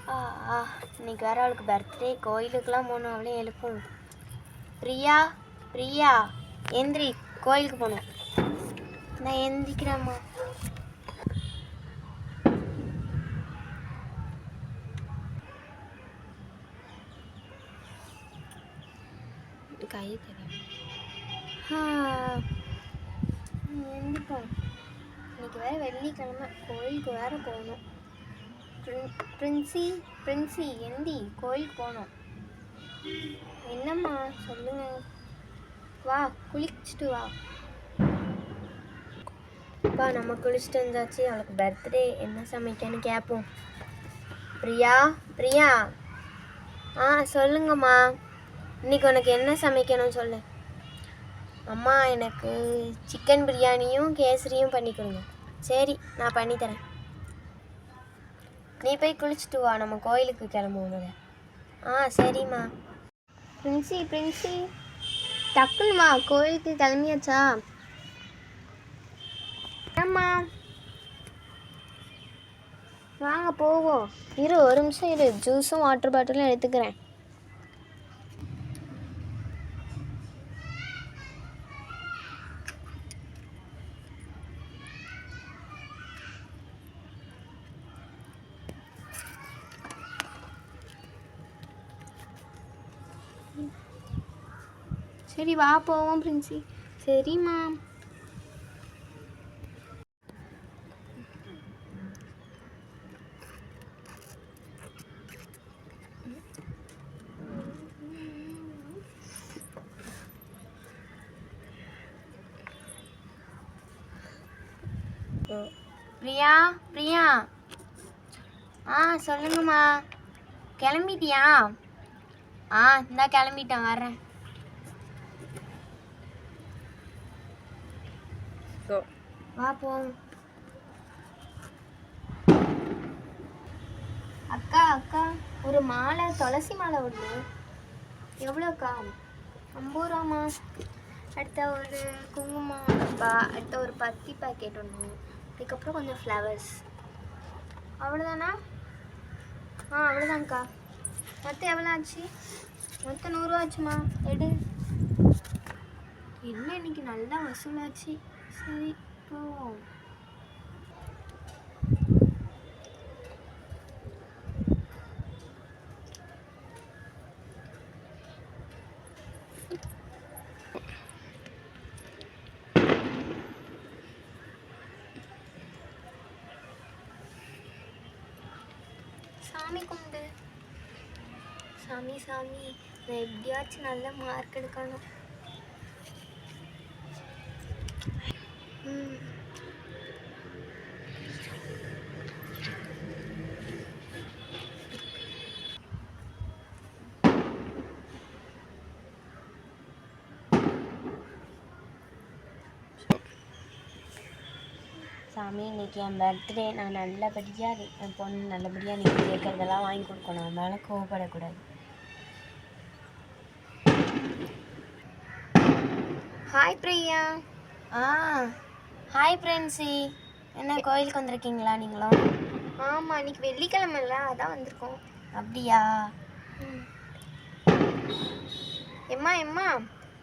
இன்னைக்கு வேறு அவளுக்கு பர்த்டே, கோயிலுக்கெலாம் போகணும். அவளையும் எழுப்பணும். பிரியா பிரியா எந்திரி, கோயிலுக்கு போகணும். நான் எந்திரிக்கிறேம்மா. கை தெரியும். எந்திரிப்போம். இன்னைக்கு வேறு வெள்ளிக்கிழமை, கோயிலுக்கு வேறு போகணும். பிரின்சி எந்தி, கோயிலுக்கு போகணும். என்னம்மா சொல்லுங்க. வா, குளிச்சுட்டு வா. அப்பா, நம்ம குளிச்சுட்டு வந்தாச்சு. அவளுக்கு பர்த்டே, என்ன சமைக்கன்னு கேட்போம். பிரியா சொல்லுங்கம்மா. இன்னைக்கு உனக்கு என்ன சமைக்கணும் சொல்லு. அம்மா, எனக்கு சிக்கன் பிரியாணியும் கேசரியும் பண்ணி கொடுங்க. சரி, நான் பண்ணித்தரேன். நீ போய் குளிச்சுட்டு வா, நம்ம கோயிலுக்கு கிளம்புவோம். சரிம்மா. பிரின்சி டக்குனுமா, கோயிலுக்கு கிளம்பியாச்சா? ஆமா, வாங்க போவோம். ஒரு நிமிஷம் இரு, ஜூஸும் வாட்டர் பாட்டிலும் எடுத்துக்கிறேன். சரி, வா போவோம் பிரின்சி. சரிம்மா. பிரியா சொல்லுங்கம்மா. கிளம்பிட்டியா? இந்தா கிளம்பிட்டேன், வர்றேன். வா போவோம். அக்கா ஒரு மாலை, துளசி மாலை ஒன்று. எவ்வளோக்கா? 50 ரூபாம்மா. அடுத்த ஒரு குங்குமம் டப்பா, அடுத்த ஒரு பத்தி பாக்கெட் ஒன்று, அதுக்கப்புறம் கொஞ்சம் ஃப்ளவர்ஸ். அவ்வளோதானா? அவ்வளோதான்க்கா. மொத்தம் எவ்வளோ ஆச்சு? மொத்தம் 100 ரூபா ஆச்சுமா. எடு. என்ன இன்னைக்கு நல்லா வசூலாச்சு. சரி போவோம். சாமி கும்பிடு. சாமி நான் எப்படியாச்சும் நல்ல மார்க் எடுக்கணும். சாமி, இன்னைக்கு என் பர்த்டே. நான் நல்லபடியாக என் பொண்ணு நல்லபடியாக நீ கேட்குறதெல்லாம் வாங்கி கொடுக்கணும். அவன் மேலே கோவப்படக்கூடாது. ஹாய் பிரியா. ஹாய் பிரின்சி. என்ன கோயிலுக்கு வந்திருக்கீங்களா நீங்களும்? ஆமாம், இன்னைக்கு வெள்ளிக்கிழமைல, அதான் வந்திருக்கோம். அப்படியா? எம்மா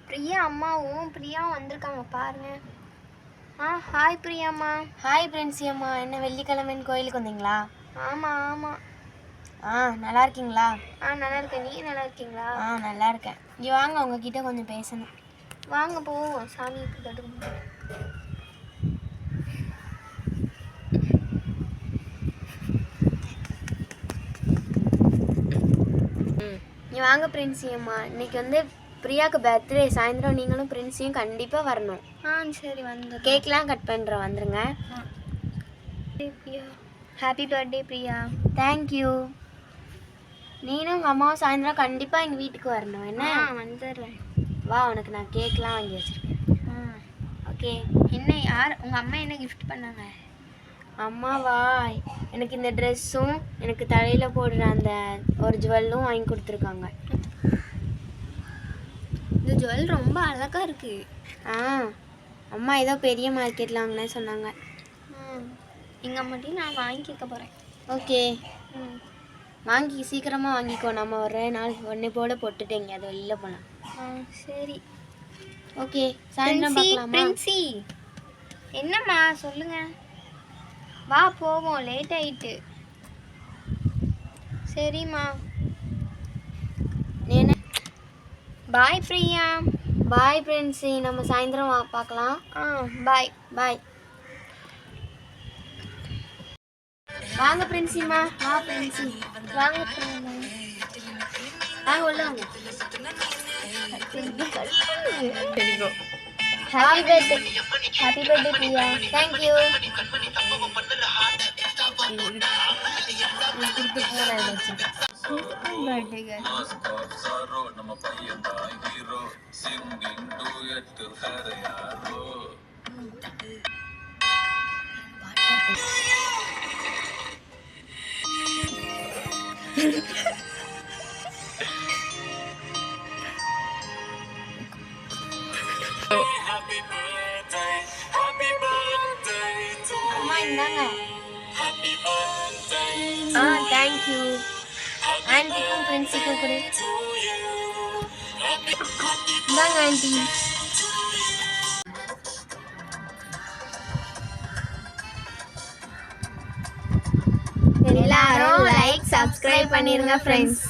பிரியா அம்மாவும் பிரியாவும் வந்திருக்காங்க பாருங்க. ஹாய் பிரியாம்மா. ஹாய் பிரின்சி அம்மா. என்ன வெள்ளிக்கிழமைன்னு கோயிலுக்கு வந்தீங்களா? ஆமாம். நல்லா இருக்கீங்களா? நல்லா இருக்கேன். நீ நல்லா இருக்கீங்களா? நல்லா இருக்கேன். இங்கே வாங்க, உங்ககிட்ட கொஞ்சம் பேசணும். வாங்க போவோம். சாமிக்கு தட்டு. நீ வாங்க பிரின்சி அம்மா. இன்னைக்கு வந்து பிரியாவுக்கு பர்த்டே. சாயந்தரம் நீங்களும் பிரின்சியும் கண்டிப்பாக வரணும். சரி, வந்து கேக்லாம் கட் பண்ணுறோம், வந்துடுங்க. Happy birthday Priya. தேங்க்யூ. நீனும் உங்கள் அம்மாவும் சாயந்தரம் கண்டிப்பாக எங்கள் வீட்டுக்கு வரணும். என்ன? வந்துடுறேன். வா, உனக்கு நான் கேக்லாம் வாங்கி வச்சுருக்கேன். ஓகே. என்ன, யார் உங்கள் அம்மா என்ன கிஃப்ட் பண்ணாங்க? அம்மாவா, எனக்கு இந்த ட்ரெஸ்ஸும் எனக்கு தலையில் போடுற அந்த ஒரு ஜுவல்லும் வாங்கி கொடுத்துருக்காங்க. இந்த ஜுவல் ரொம்ப அழகாக இருக்குது. அம்மா ஏதோ பெரிய மார்க்கெட்டில் வாங்கினேன்னு சொன்னாங்க. எங்கள் அம்மாட்டையும் நான் வாங்கி கேட்க போகிறேன். ஓகே. வாங்கி சீக்கிரமாக வாங்கிக்கோ. நம்ம ஒரே நாள் ஒன்று போல் போட்டுட்டு எங்கேயாவது வெளியில் போகலாம். சரி ஓகே. சாயந்தரம் பார்க்கலாமா? பிரின்சி என்னம்மா சொல்லுங்க. வா போவோம், லேட் ஆயிட்டு. சரிம்மா. என்ன பாய் பிரியா. பாய் பிரின்சி, நம்ம சாயந்தரம் பார்க்கலாம். பாய் பாய். வாங்க பிரின்சிமா. வா பிரின்சி. வாங்க வாங்க உள்ள வாங்க. Happy birthday. Happy birthday Priya. Thank you. அம்மா இந்தாங்க. Thank you. ஆன்ட்டிக்கும் பிரின்சிக்கும் கொடு. இந்தாங்க ஆன்ட்டி. எல்லாரும் லைக் சப்ஸ்கிரைப் பண்ணிருங்க ஃப்ரெண்ட்ஸ்.